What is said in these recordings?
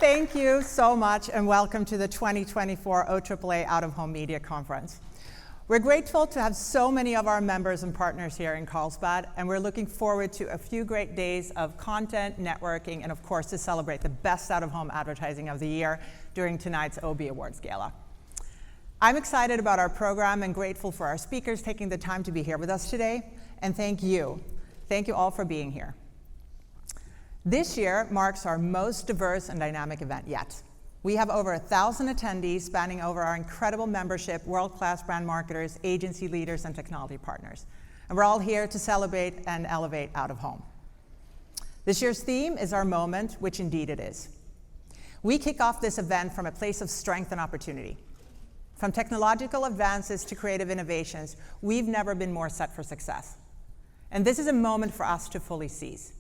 Thank you so much, and welcome to the 2024 OAAA Out of Home Media Conference. We're grateful to have so many of our members and partners here in Carlsbad, and we're looking forward to a few great days of content, networking, and of course to celebrate the best out-of-home advertising of the year during tonight's OB Awards Gala. I'm excited about our program and grateful for our speakers taking the time to be here with us today, and thank you. Thank you all for being here. This year marks our most diverse and dynamic event yet. We have over 1,000 attendees spanning over our incredible membership, world-class brand marketers, agency leaders, and technology partners. And we're all here to celebrate and elevate out of home. This year's theme is our moment, which indeed it is. We kick off this event from a place of strength and opportunity. From technological advances to creative innovations, we've never been more set for success. And this is a moment for us to fully seize.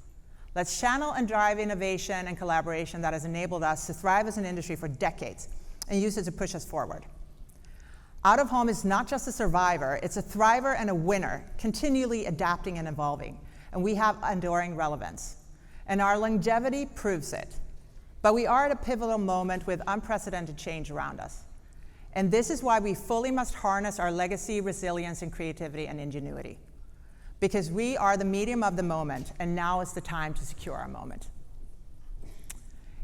Let's channel and drive innovation and collaboration that has enabled us to thrive as an industry for decades and use it to push us forward. Out of home is not just a survivor, it's a thriver and a winner, continually adapting and evolving. And we have enduring relevance. And our longevity proves it. But we are at a pivotal moment with unprecedented change around us. And this is why we fully must harness our legacy, resilience, and creativity and ingenuity. Because we are the medium of the moment, and now is the time to secure our moment.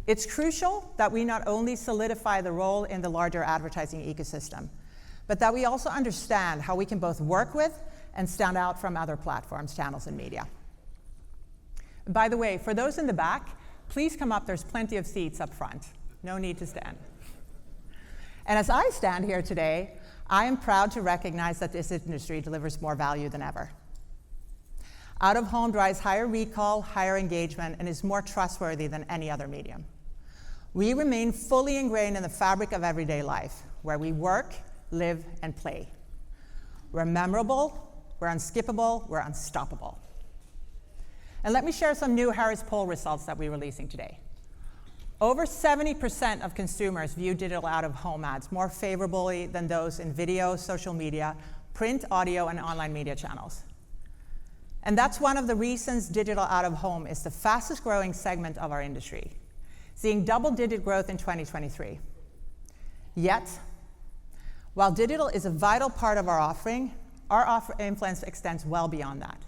It's crucial that we not only solidify the role in the larger advertising ecosystem, but that we also understand how we can both work with and stand out from other platforms, channels, and media. By the way, for those in the back, please come up. There's plenty of seats up front. No need to stand. And as I stand here today, I am proud to recognize that this industry delivers more value than ever. Out of home drives higher recall, higher engagement, and is more trustworthy than any other medium. We remain fully ingrained in the fabric of everyday life, where we work, live, and play. We're memorable, we're unskippable, we're unstoppable. And let me share some new Harris poll results that we're releasing today. Over 70% of consumers view digital out-of-home ads more favorably than those in video, social media, print, audio, and online media channels. And that's one of the reasons digital out-of-home is the fastest growing segment of our industry, seeing double-digit growth in 2023. Yet, while digital is a vital part of our offering, our influence extends well beyond that.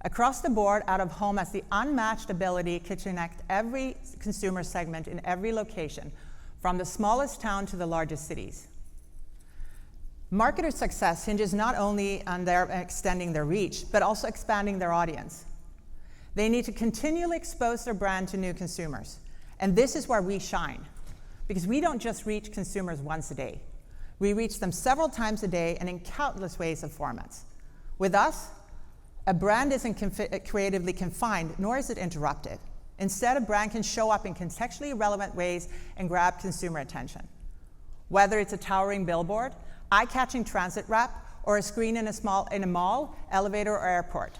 Across the board, out-of-home has the unmatched ability to connect every consumer segment in every location, from the smallest town to the largest cities. Marketers' success hinges not only on their extending their reach, but also expanding their audience. They need to continually expose their brand to new consumers. And this is where we shine, because we don't just reach consumers once a day. We reach them several times a day and in countless ways of formats. With us, a brand isn't creatively confined, nor is it interrupted. Instead, a brand can show up in contextually relevant ways and grab consumer attention. Whether it's a towering billboard, eye-catching transit wrap, or a screen in a mall, elevator, or airport.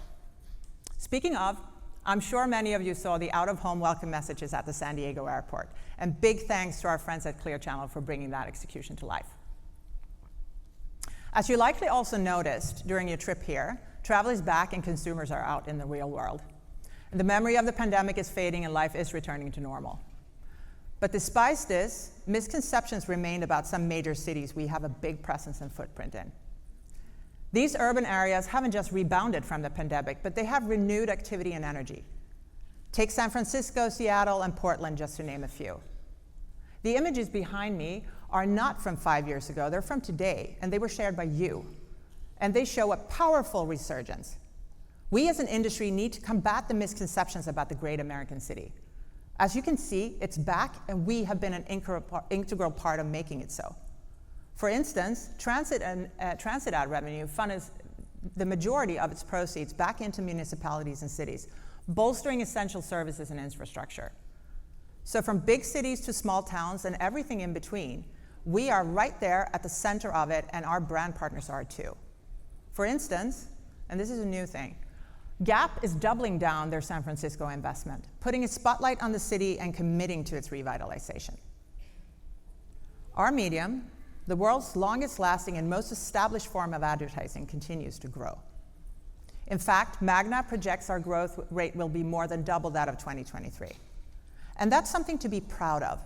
Speaking of, I'm sure many of you saw the out-of-home welcome messages at the San Diego airport, and big thanks to our friends at Clear Channel for bringing that execution to life. As you likely also noticed during your trip here, travel is back and consumers are out in the real world. And the memory of the pandemic is fading and life is returning to normal. But despite this, misconceptions remain about some major cities we have a big presence and footprint in. These urban areas haven't just rebounded from the pandemic, but they have renewed activity and energy. Take San Francisco, Seattle, and Portland, just to name a few. The images behind me are not from 5 years ago, they're from today, and they were shared by you. And they show a powerful resurgence. We as an industry need to combat the misconceptions about the great American city. As you can see, it's back, and we have been an integral part of making it so. For instance, transit ad revenue funds the majority of its proceeds back into municipalities and cities, bolstering essential services and infrastructure. So from big cities to small towns and everything in between, we are right there at the center of it, and our brand partners are too. For instance, and this is a new thing, Gap is doubling down their San Francisco investment, putting a spotlight on the city and committing to its revitalization. Our medium, the world's longest lasting and most established form of advertising, continues to grow. In fact, Magna projects our growth rate will be more than double that of 2023. And that's something to be proud of.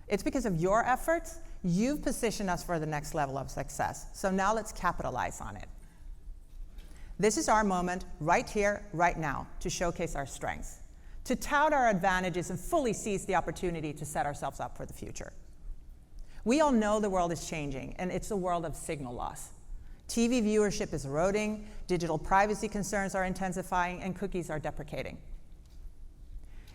It's because of your efforts, you've positioned us for the next level of success. So now let's capitalize on it. This is our moment, right here, right now, to showcase our strengths, to tout our advantages and fully seize the opportunity to set ourselves up for the future. We all know the world is changing, and it's a world of signal loss. TV viewership is eroding, digital privacy concerns are intensifying, and cookies are deprecating.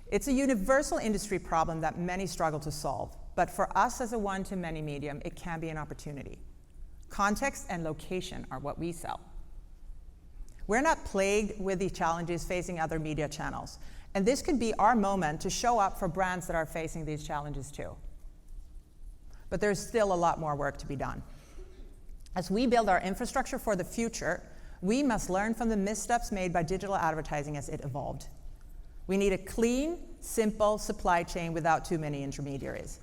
It's a universal industry problem that many struggle to solve, but for us as a one-to-many medium, it can be an opportunity. Context and location are what we sell. We're not plagued with the challenges facing other media channels, and this could be our moment to show up for brands that are facing these challenges too. But there's still a lot more work to be done. As we build our infrastructure for the future, we must learn from the missteps made by digital advertising as it evolved. We need a clean, simple supply chain without too many intermediaries.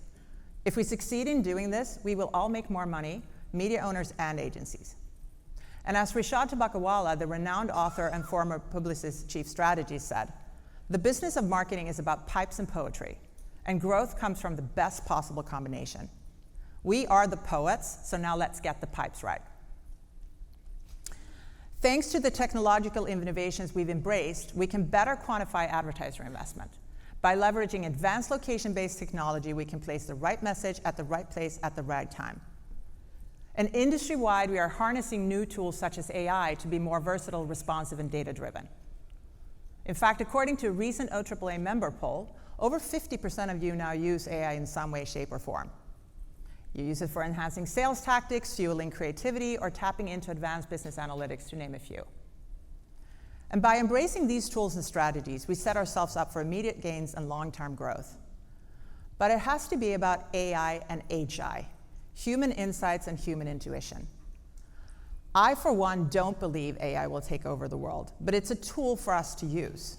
If we succeed in doing this, we will all make more money, media owners and agencies. And as Rishad Tabakawala, the renowned author and former Publicis chief strategist, said, "The business of marketing is about pipes and poetry, and growth comes from the best possible combination." We are the poets, so now let's get the pipes right. Thanks to the technological innovations we've embraced, we can better quantify advertiser investment. By leveraging advanced location-based technology, we can place the right message at the right place at the right time. And industry-wide, we are harnessing new tools such as AI to be more versatile, responsive, and data-driven. In fact, according to a recent OAAA member poll, over 50% of you now use AI in some way, shape, or form. You use it for enhancing sales tactics, fueling creativity, or tapping into advanced business analytics, to name a few. And by embracing these tools and strategies, we set ourselves up for immediate gains and long-term growth. But it has to be about AI and HI, human insights and human intuition. I, for one, don't believe AI will take over the world, but it's a tool for us to use.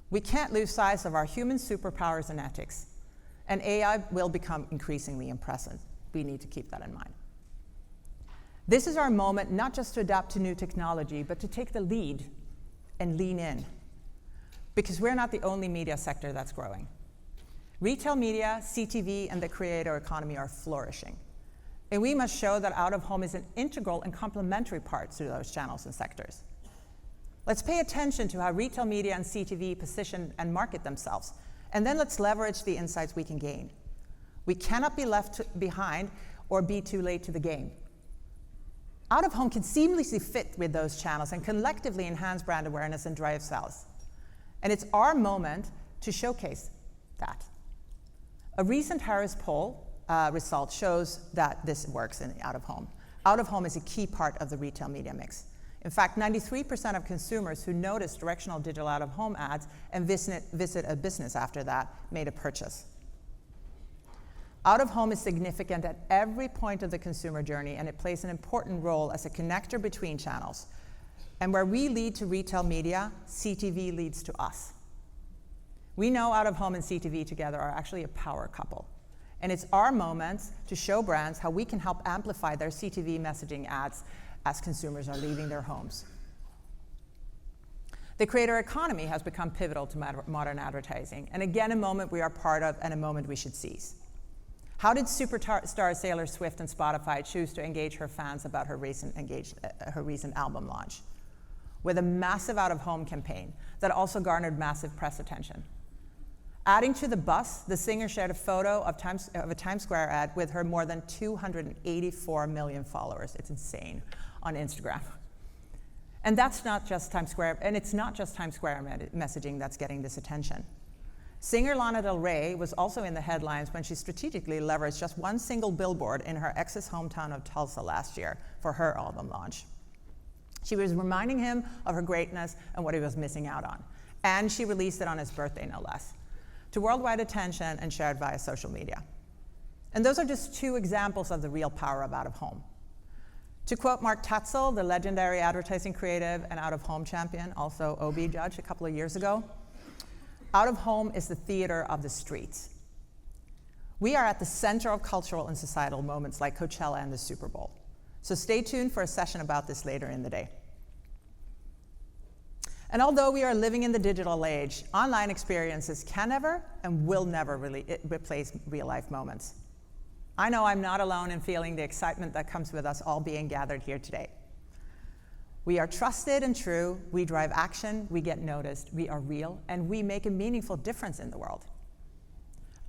We can't lose sight of our human superpowers and ethics, and AI will become increasingly impressive. We need to keep that in mind. This is our moment not just to adapt to new technology, but to take the lead and lean in, because we're not the only media sector that's growing. Retail media, CTV, and the creator economy are flourishing. And we must show that out-of-home is an integral and complementary part to those channels and sectors. Let's pay attention to how retail media and CTV position and market themselves, and then let's leverage the insights we can gain. We cannot be left behind or be too late to the game. Out-of-home can seamlessly fit with those channels and collectively enhance brand awareness and drive sales. And it's our moment to showcase that. A recent Harris poll result shows that this works in out-of-home. Out-of-home is a key part of the retail media mix. In fact, 93% of consumers who notice directional digital out-of-home ads and visit a business after that made a purchase. Out-of-home is significant at every point of the consumer journey, and it plays an important role as a connector between channels. And where we lead to retail media, CTV leads to us. We know out-of-home and CTV together are actually a power couple. And it's our moment to show brands how we can help amplify their CTV messaging ads as consumers are leaving their homes. The creator economy has become pivotal to modern advertising, and again, a moment we are part of and a moment we should seize. How did superstar Taylor Swift and Spotify choose to engage her fans about her recent album launch? With a massive out-of-home campaign that also garnered massive press attention. Adding to the buzz, the singer shared a photo of a Times Square ad with her more than 284 million followers. It's insane, on Instagram. And that's not just Times Square, and it's not just Times Square messaging that's getting this attention. Singer Lana Del Rey was also in the headlines when she strategically leveraged just one single billboard in her ex's hometown of Tulsa last year for her album launch. She was reminding him of her greatness and what he was missing out on. And she released it on his birthday, no less, to worldwide attention and shared via social media. And those are just two examples of the real power of out-of-home. To quote Mark Tatzel, the legendary advertising creative and out-of-home champion, also OB judge a couple of years ago, out-of-home is the theater of the streets. We are at the center of cultural and societal moments like Coachella and the Super Bowl. So stay tuned for a session about this later in the day. And although we are living in the digital age, online experiences can never and will never really replace real-life moments. I know I'm not alone in feeling the excitement that comes with us all being gathered here today. We are trusted and true, we drive action, we get noticed, we are real, and we make a meaningful difference in the world.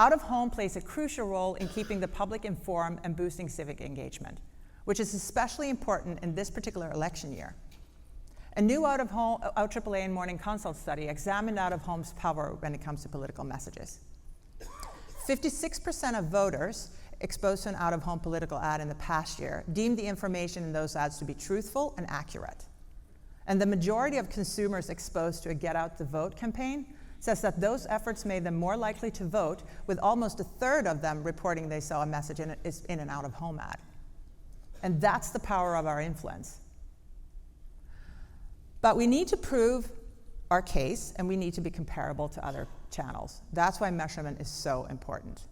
Out of home plays a crucial role in keeping the public informed and boosting civic engagement, which is especially important in this particular election year. A new OAAA and Morning Consult study examined out-of-home's power when it comes to political messages. 56% of voters exposed to an out-of-home political ad in the past year deemed the information in those ads to be truthful and accurate. And the majority of consumers exposed to a Get Out the Vote campaign says that those efforts made them more likely to vote, with almost a third of them reporting they saw a message in an out-of-home ad. And that's the power of our influence. But we need to prove our case, and we need to be comparable to other channels. That's why measurement is so important.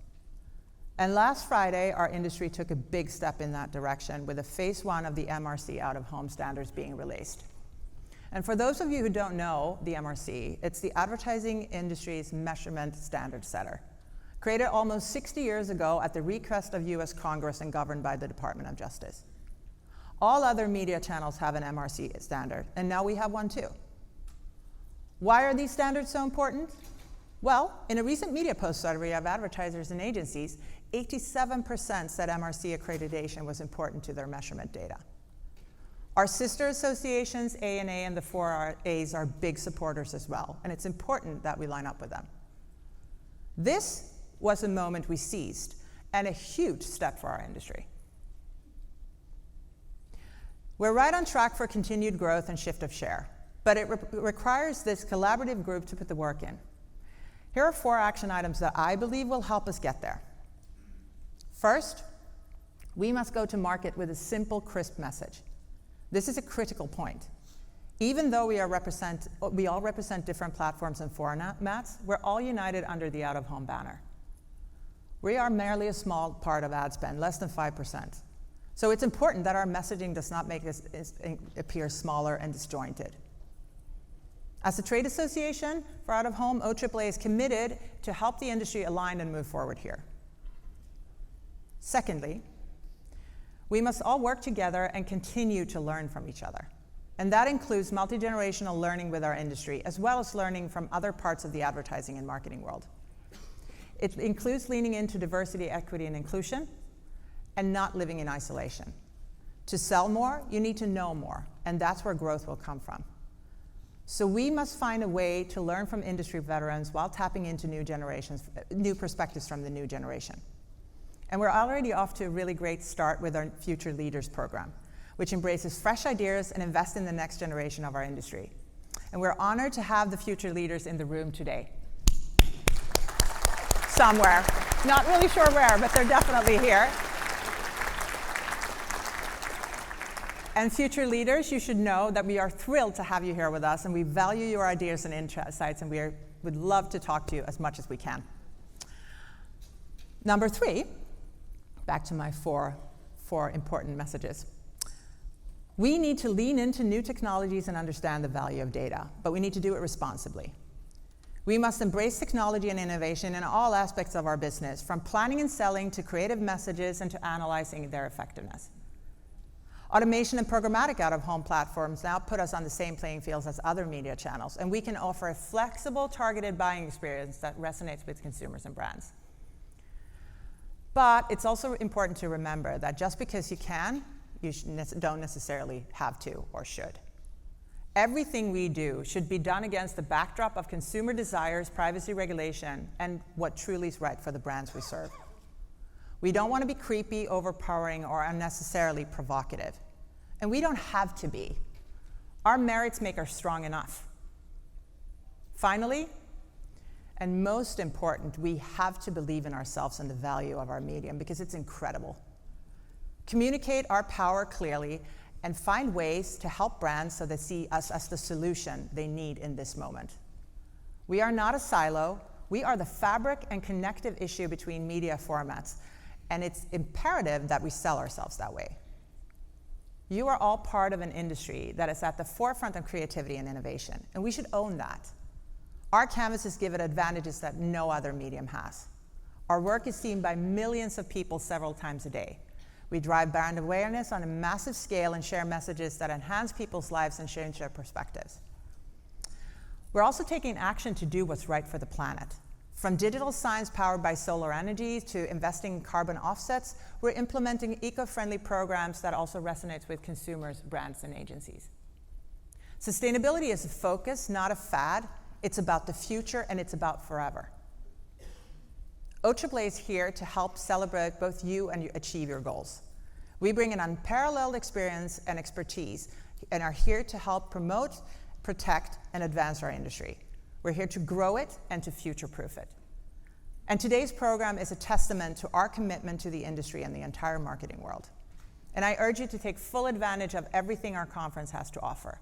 And last Friday, our industry took a big step in that direction with a phase 1 of the MRC out-of-home standards being released. And for those of you who don't know the MRC, it's the advertising industry's measurement standard setter, created almost 60 years ago at the request of US Congress and governed by the Department of Justice. All other media channels have an MRC standard, and now we have one too. Why are these standards so important? Well, in a recent media post survey of advertisers and agencies, 87% said MRC accreditation was important to their measurement data. Our sister associations, ANA and the 4As, are big supporters as well, and it's important that we line up with them. This was a moment we seized, and a huge step for our industry. We're right on track for continued growth and shift of share, but it requires this collaborative group to put the work in. Here are 4 action items that I believe will help us get there. First, we must go to market with a simple, crisp message. This is a critical point. Even though we all represent different platforms and formats, we're all united under the out-of-home banner. We are merely a small part of ad spend, less than 5%. So it's important that our messaging does not make us appear smaller and disjointed. As a trade association for out-of-home, OAAA is committed to help the industry align and move forward here. Secondly, we must all work together and continue to learn from each other. And that includes multi-generational learning with our industry, as well as learning from other parts of the advertising and marketing world. It includes leaning into diversity, equity, and inclusion, and not living in isolation. To sell more, you need to know more, and that's where growth will come from. So we must find a way to learn from industry veterans while tapping into new perspectives from the new generation. And we're already off to a really great start with our Future Leaders program, which embraces fresh ideas and invests in the next generation of our industry. And we're honored to have the future leaders in the room today. Somewhere. Not really sure where, but they're definitely here. And future leaders, you should know that we are thrilled to have you here with us, and we value your ideas and insights, and we would love to talk to you as much as we can. Number 3, back to my four important messages. We need to lean into new technologies and understand the value of data, but we need to do it responsibly. We must embrace technology and innovation in all aspects of our business, from planning and selling to creative messages and to analyzing their effectiveness. Automation and programmatic out-of-home platforms now put us on the same playing fields as other media channels, and we can offer a flexible, targeted buying experience that resonates with consumers and brands. But it's also important to remember that just because you can, you don't necessarily have to or should. Everything we do should be done against the backdrop of consumer desires, privacy regulation, and what truly is right for the brands we serve. We don't want to be creepy, overpowering, or unnecessarily provocative. And we don't have to be. Our merits make us strong enough. Finally, and most important, we have to believe in ourselves and the value of our medium, because it's incredible. Communicate our power clearly and find ways to help brands so they see us as the solution they need in this moment. We are not a silo. We are the fabric and connective issue between media formats, and it's imperative that we sell ourselves that way. You are all part of an industry that is at the forefront of creativity and innovation, and we should own that. Our canvases give it advantages that no other medium has. Our work is seen by millions of people several times a day. We drive brand awareness on a massive scale and share messages that enhance people's lives and change their perspectives. We're also taking action to do what's right for the planet. From digital signs powered by solar energy to investing in carbon offsets, we're implementing eco-friendly programs that also resonates with consumers, brands, and agencies. Sustainability is a focus, not a fad. It's about the future, and it's about forever. OAAA is here to help celebrate both you and achieve your goals. We bring an unparalleled experience and expertise and are here to help promote, protect, and advance our industry. We're here to grow it and to future-proof it. And today's program is a testament to our commitment to the industry and the entire marketing world. And I urge you to take full advantage of everything our conference has to offer.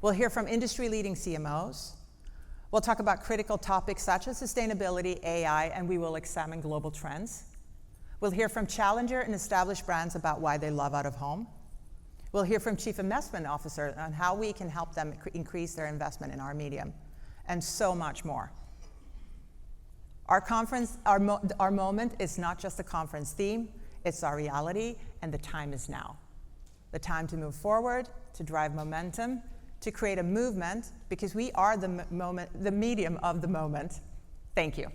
We'll hear from industry-leading CMOs. We'll talk about critical topics such as sustainability, AI, and we will examine global trends. We'll hear from challenger and established brands about why they love out-of-home. We'll hear from chief investment officers on how we can help them increase their investment in our medium, and so much more. Our conference, our moment is not just a conference theme, it's our reality, and the time is now. The time to move forward, to drive momentum, to create a movement, because we are the medium of the moment. Thank you.